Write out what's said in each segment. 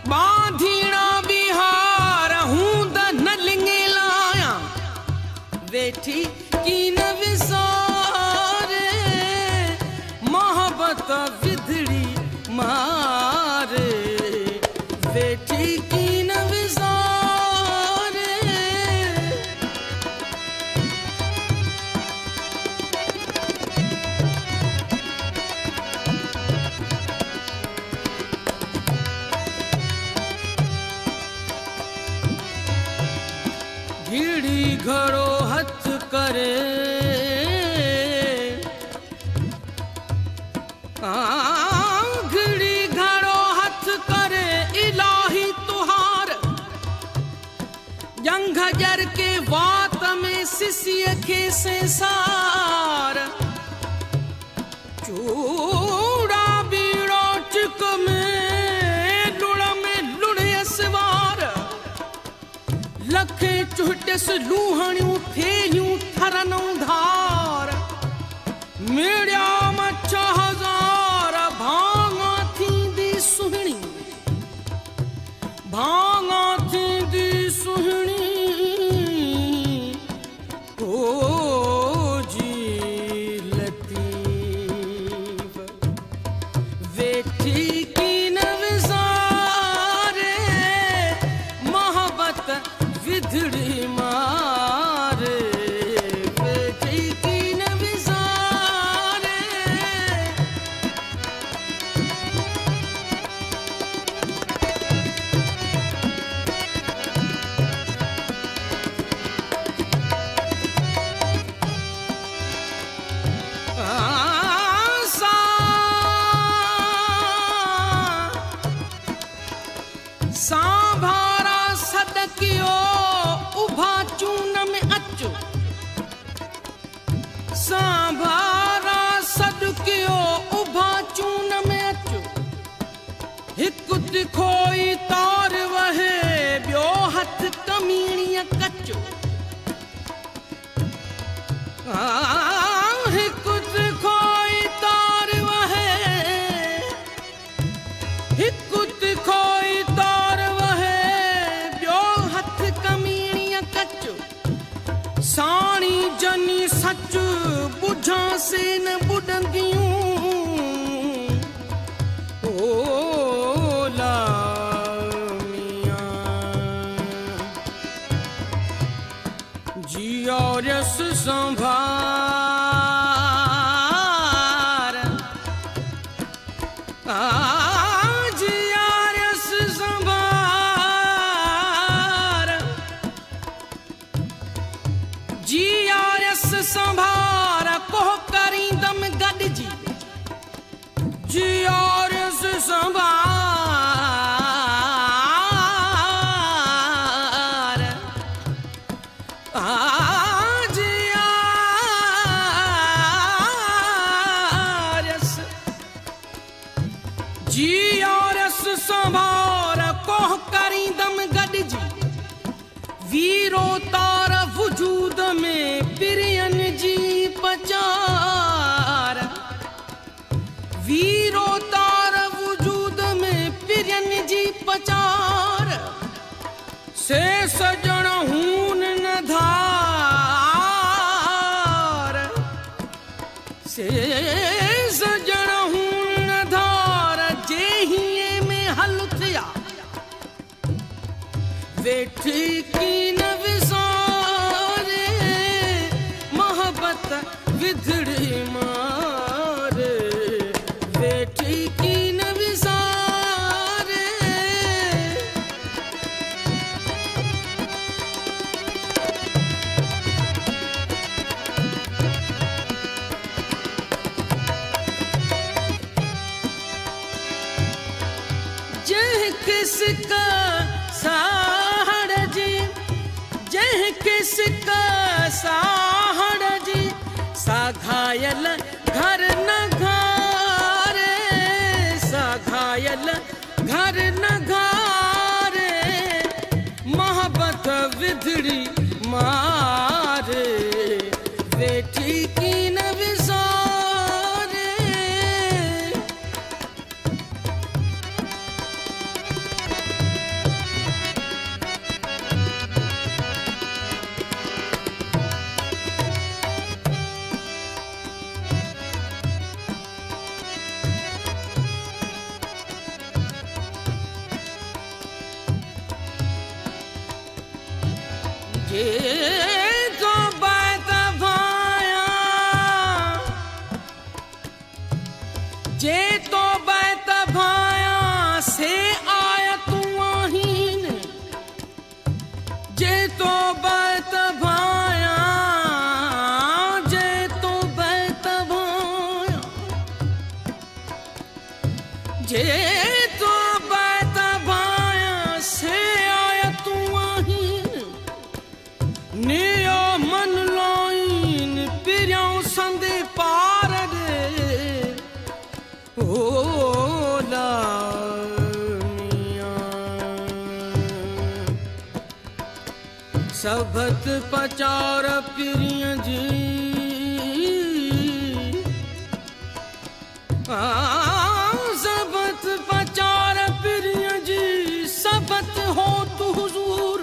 बांधीना बिहार वेठी की न विसारे मोहब्बत विधड़ी मारे वेठी की न विसारे घिड़ी घड़ो हथ करे घिड़ी घड़ो हथ करे इलाही तुहार जंग जर के वात में सिसिय के संसार चूड़ा बीड़ो चिक में लुड़े सवार लखे चुहटस लूहणियूं थेलियूं थरनूं धार मेड़िया मच्छ हजार भांगा थींदी सुहिणी भांगा थींदी सुहिणी ओ जी लतीफ वेठी की न विसारे मोहब्बत विधड़ी मारे वेठी की न विसारे सांभारा सदकियो उभा चून में अचो सांभारा सदकियो उभा चून में अचो हिकु तिखोई तार वहे ॿियो हथ कमीणीअ कचो हिकु तिखोई तार वहे हिकु तिखोई तार वहे ॿियो हथ कमीणीअ कचो साणी जनी सच बुझां से न बुॾंदियूं ओ लामिया जिया रस संभार जिया रस संभार जिया रस संभार कोह करींदम गॾिजी जिया रस संभार जिया रस जिया रस संभार कोह करींदम गॾिजी वीरो तार वजूद में पिरियन जी पचार वीरो तार वजूद में पिरियन जी पचार से सजण हून न धार से सजण हून न धार जेहिए में हल थिया वेठी की न विसारे मोहब्बत विधड़ी मारे वेठी की न विसारे जह किसका साहड़ जी जह किसका साहड़ जी साघायल घर न घारे साघायल घर न घारे मोहब्बत विधड़ी मारे वेठी की न विसारे जे तो बैत भाया, जे तो बैत भाया से आया तू आहीन, जे तो बैत भाया, जे तो बैत भाया, जे तो बैत भाया से आया तू आहीन, नियो मन लोइन पिरियों संदे पार दे ओला सबत पचार पिरिय जी सबत पचार पिरिय जी सबत हो तू हुजूर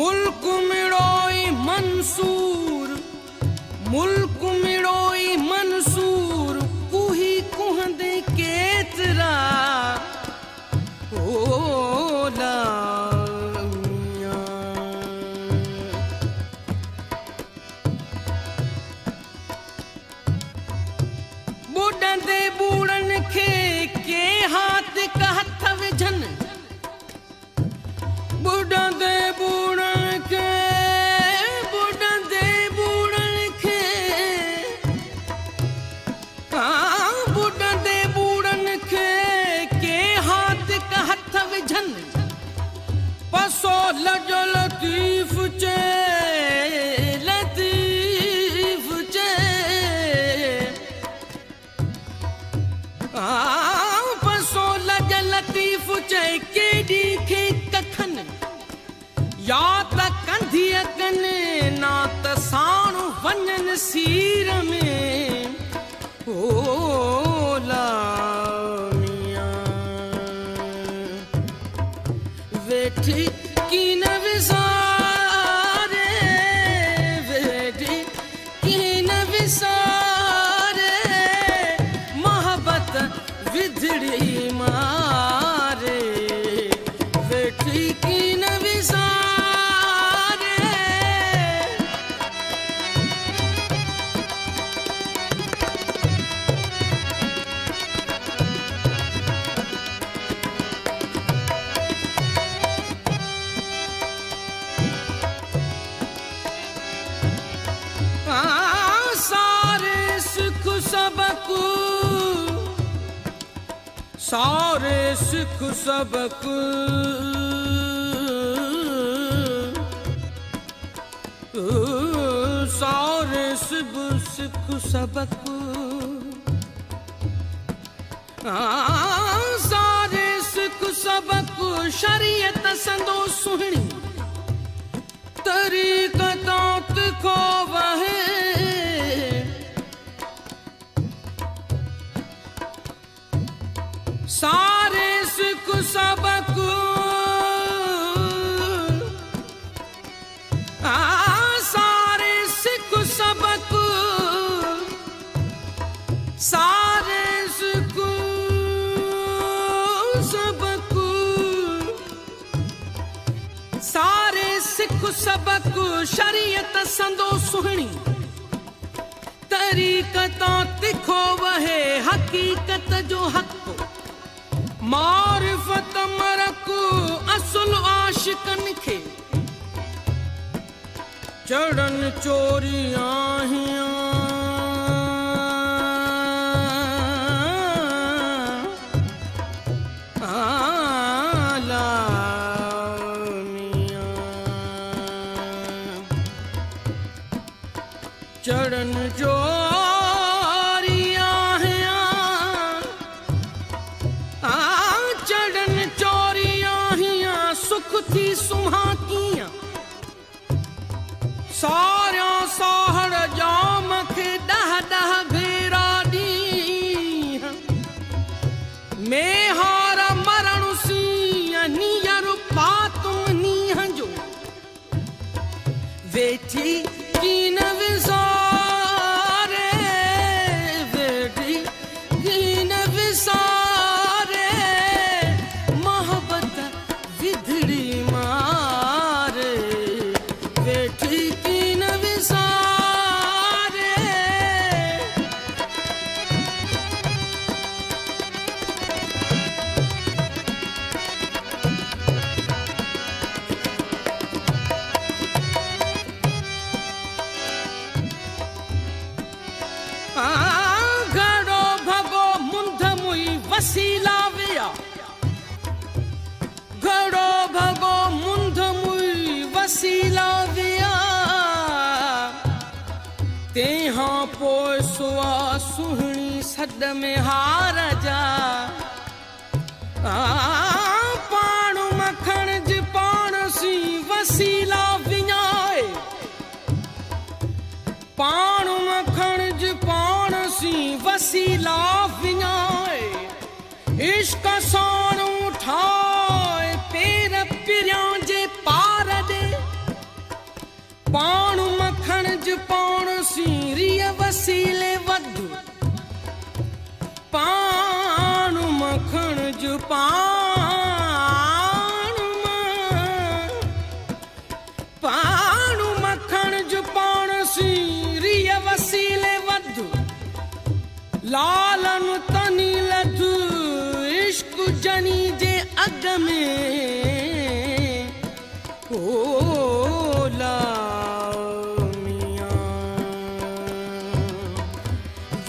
मुल्क मिड़ोई मंसूर मुल्क मिड़ोई मंसूर कुही कुहंदे केतरा ओला बुढ़ंदे बूढ़न खे के हाथ का हथ विझन बुढ़ंदे बूढ़न के बुढ़ंदे बूढ़न के बुढ़ंदे बूढ़न के हाथ का हथ विझन पसो लजो लतीफ चे लतीफ चे पसो लज लतीफ चे केडी खे कखन या त कंधी कने ना त साणु वञन सीर में ओला मियां वेठी की न विसारे वेठी की न विसारे मोहब्बत विधड़ी मारे वेठी की न विसारे सारे सिख सबक सारे सिख सबक सारे सिख सबक सारे सिख सबक शरीयत संदो सुहणी तरीक़तों तिखो वहे सारे सिख सबक सारे सिख सबक सारे सिख सबक सारे सिख सबक शरीयत संदो सुहणी तरीक़तों तिखो वहे हकीकत जो हक मारिफत मरक असुल आशिकन खे चढ़न चोरियां हियां आला मियां चढ़न चोरियां हियां चढ़न चोरियां हियां सुख थी सुहा कियां सारा साहड़ जाम खे डह डह भेरा दी में हारा मरण सी नियर पातु नीह जो वेठी की न विसारे वेठी की न विसारे मोहब्बत विधड़ी मारे पोइ सुआ सुहिणी सॾ में हार जा पाण मखण जी पाण सी वसीला विञाए पाण मखण जी पाण सी वसीला विञाए इश्क साण उठाए पेर पिरियां जे पार दे पाण मखण जी पाण सी रिय वसीले वधु पाण मखण जी पाण मखण जी पाण सी रिय वसीले वधु लालन तनी लधु इश्क जनी जे अग में ओला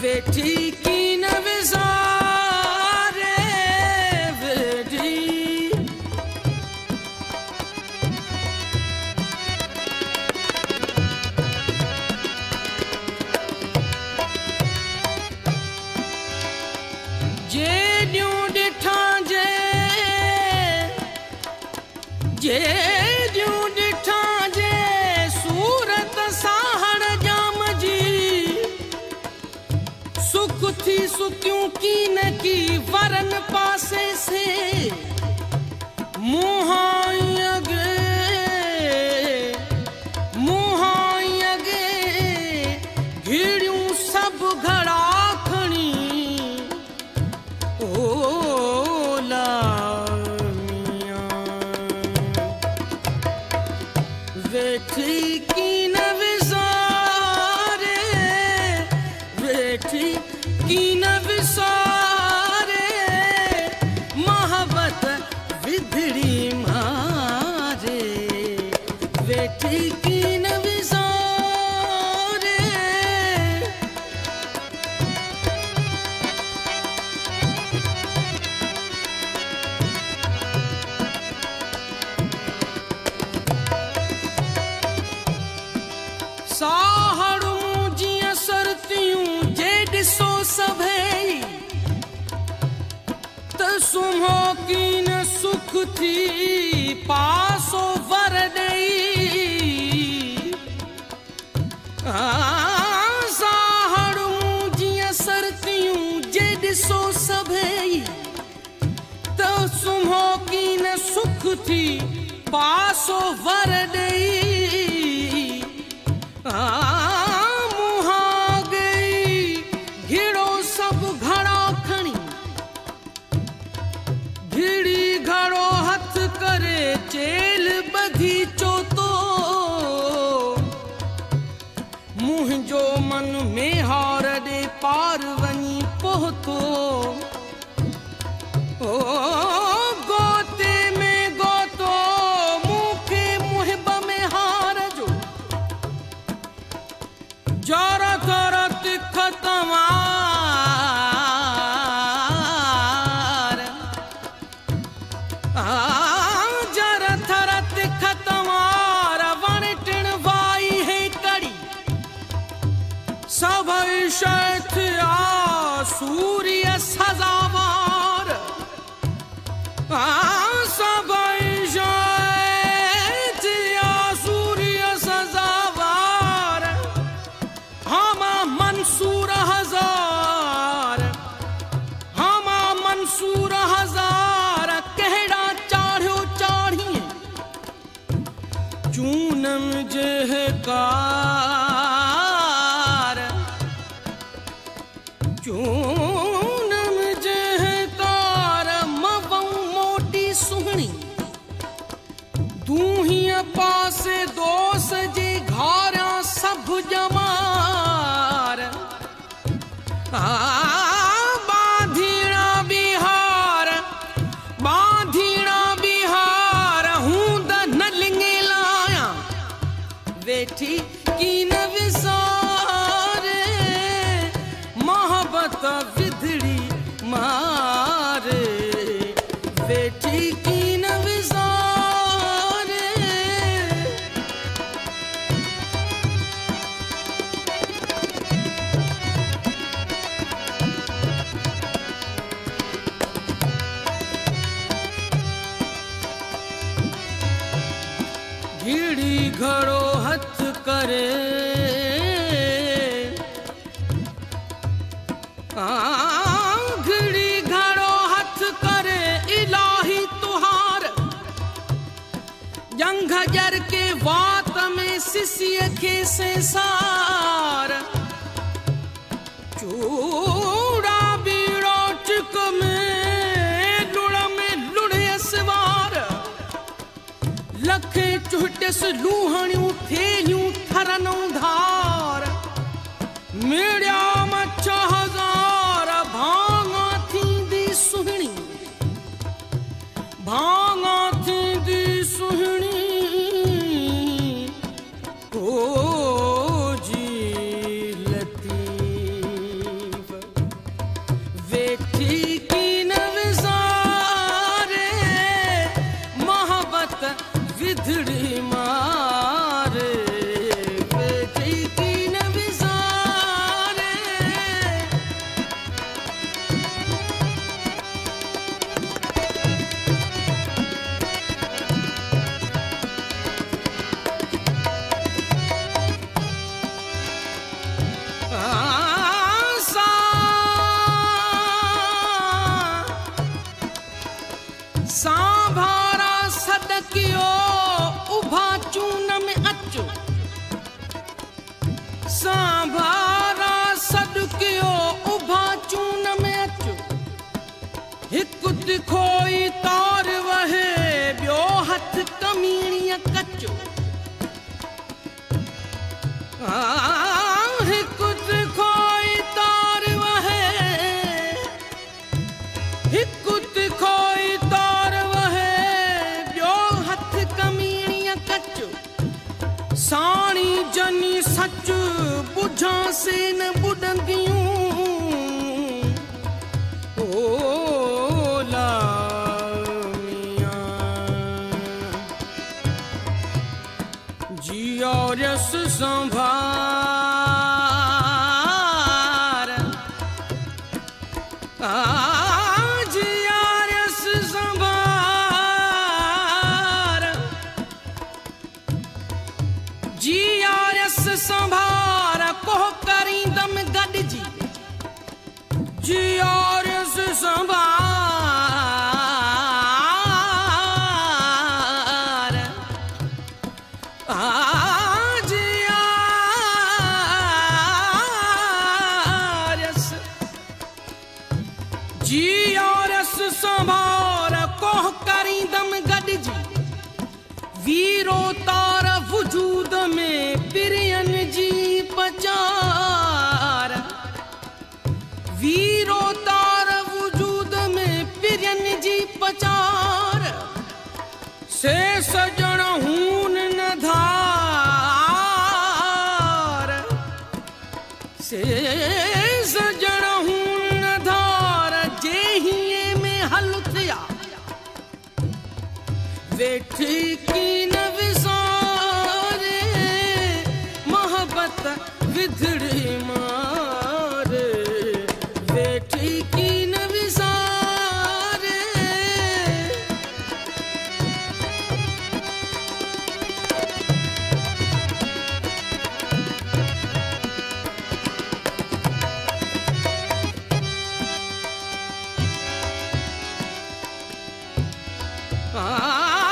वेठी की न विसारे वेठी जे ॾियूं ॾिठा जे ॾियूं ॾिठा जे सूरत साहड़ जाम जी सुख थी सुकियूं की न की वरन पासे से मुहाई अगे घिड़ियूं सब घड़ा खणी ओला वेठी की न विसारे वेठी की न विसारे मोहब्बत विधड़ी मारे वेठी की न विसारे साहड़ूं जियां सरतियूं जे ॾिसो सभई त सुम्हो की न सुख थी पासो वर ॾेई साहड़ूं जियां सरतियूं जे ॾिसो सभई त सुम्हो की न सुख थी पासो वर ॾेई मुहा गई घिड़ो सब घड़ा खणी घिड़ी घड़ो हथ करे चेल बगीचो तो मुंहिंजो मन में हार ॾे पार वञी पहुतो ओ गोते में गोतो मूंखे मुहिब में हार जो जरा जरा तिख तमार जरा थरा तिख तमार वण टिण वाई है कड़ी सभई शैथ आ सूर्य सजावार सभई शैथ आ सूर्य सजावार हमा मंसूर हजार कहड़ा चाढ़ियो चाढ़िए चूनम जहकार चूनम जहकार मवं मोटी सुहणी दूहिया पासे दोस जे घारा सब जमार बिहार हूं द न लिंगे लाया वेठी की न विसारे मोहब्बत विधड़ी मारे वेठी की न विसारे घिड़ी घड़ो हथ करे घिड़ी घड़ो हथ करे इलाही तुहार जंग जर के वात में सिसिय के संसार चूड़ा बीड़ो चिक में लुड़े सवार लखे चुहटस लूहणियूं थेलियूं थरनूं धार मेड़िया मच्छ हजार भांगा थींदी सुहिणी भांगा थींदी सुहिणी ओ जी लतीफ वेठी की न विसारे मोहब्बत विधड़ी मारे वेठी की न विसारे सांभारा सदकियो उभा चून में अचो सांभारा सदकियो उभा चून में अचो हिकु तिखोई तार वहे ॿियो हथ कमीणीअ कचो हिकु तिखोई तार वहे हिकु तिखोई तार वहे ॿियो हथ कमीणीअ कचो साणी जनी सच बुझां से न बुॾंदियूं ओ लामिया जियो रस संभार जियारस संभार जियारस संभार कोह करींदम गॾिजी जियारस संभार जियारस संभार कोह करींदम गॾिजी वीरो तार वजूद में पिरियन जी पचार वीरो तार वजूद में पिरियन जी पचार से सजण हून न धार से सजण हून न धार जेहिए में हल थिया वेठी की न विसारे मोहब्बत विधड़ी मारे वेठी की न विसारे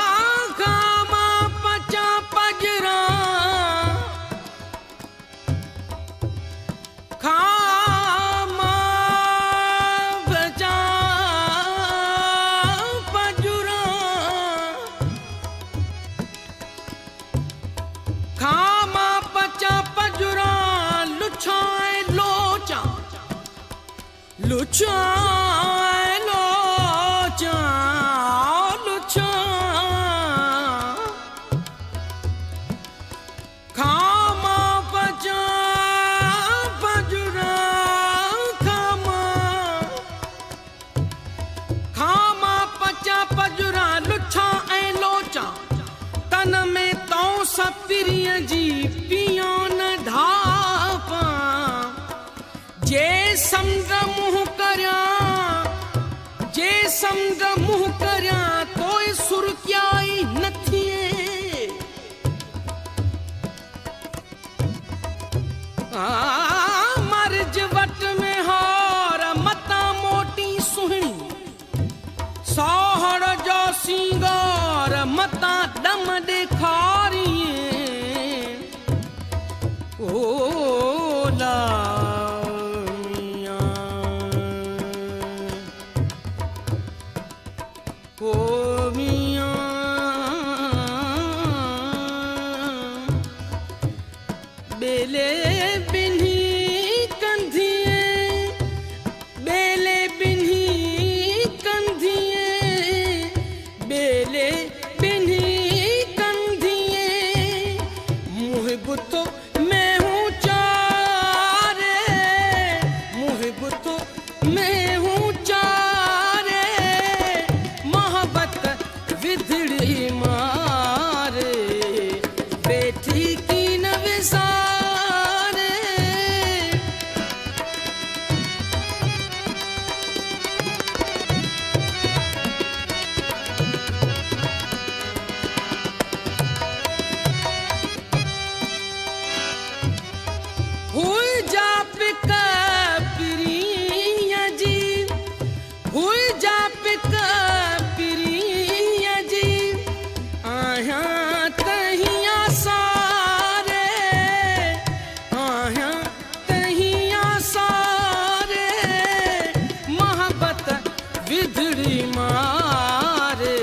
खामा पचा पजरा खामा पचा पजरा खामा पचा पजरा लुछाए लोचा लुछाए लोचा खामा पचा पजरा खामा पचा पजरा लुछा ऐं लोचा तन में तो सपिरीअ जी पियान ढापा जे समुंड मुंह करियां जे समुंड मुंह करियां कोई सुरकियाई न थिए खारिए ओ लामिया ओ मिया बेले बिन्ही कंधिए बेले बिन्ही कंधिए बेले बिन्ही कंधिए मुहिब तो मैं हूँ चारे मुहिब तो मैं हूँ चारे मोहब्बत विधड़ी मारे बेटी की न विसारे हुई जा पिका पिरिया जी हुई जा पिका पिरिया जी आया तहिया सारे आया तहिया सारे मोहब्बत विधड़ी मारे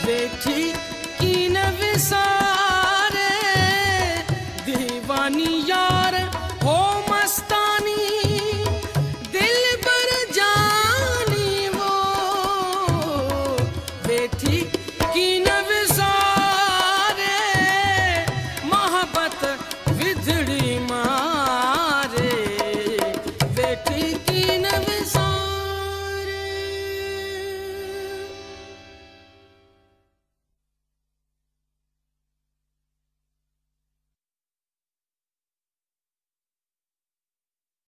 बेटी की न विसा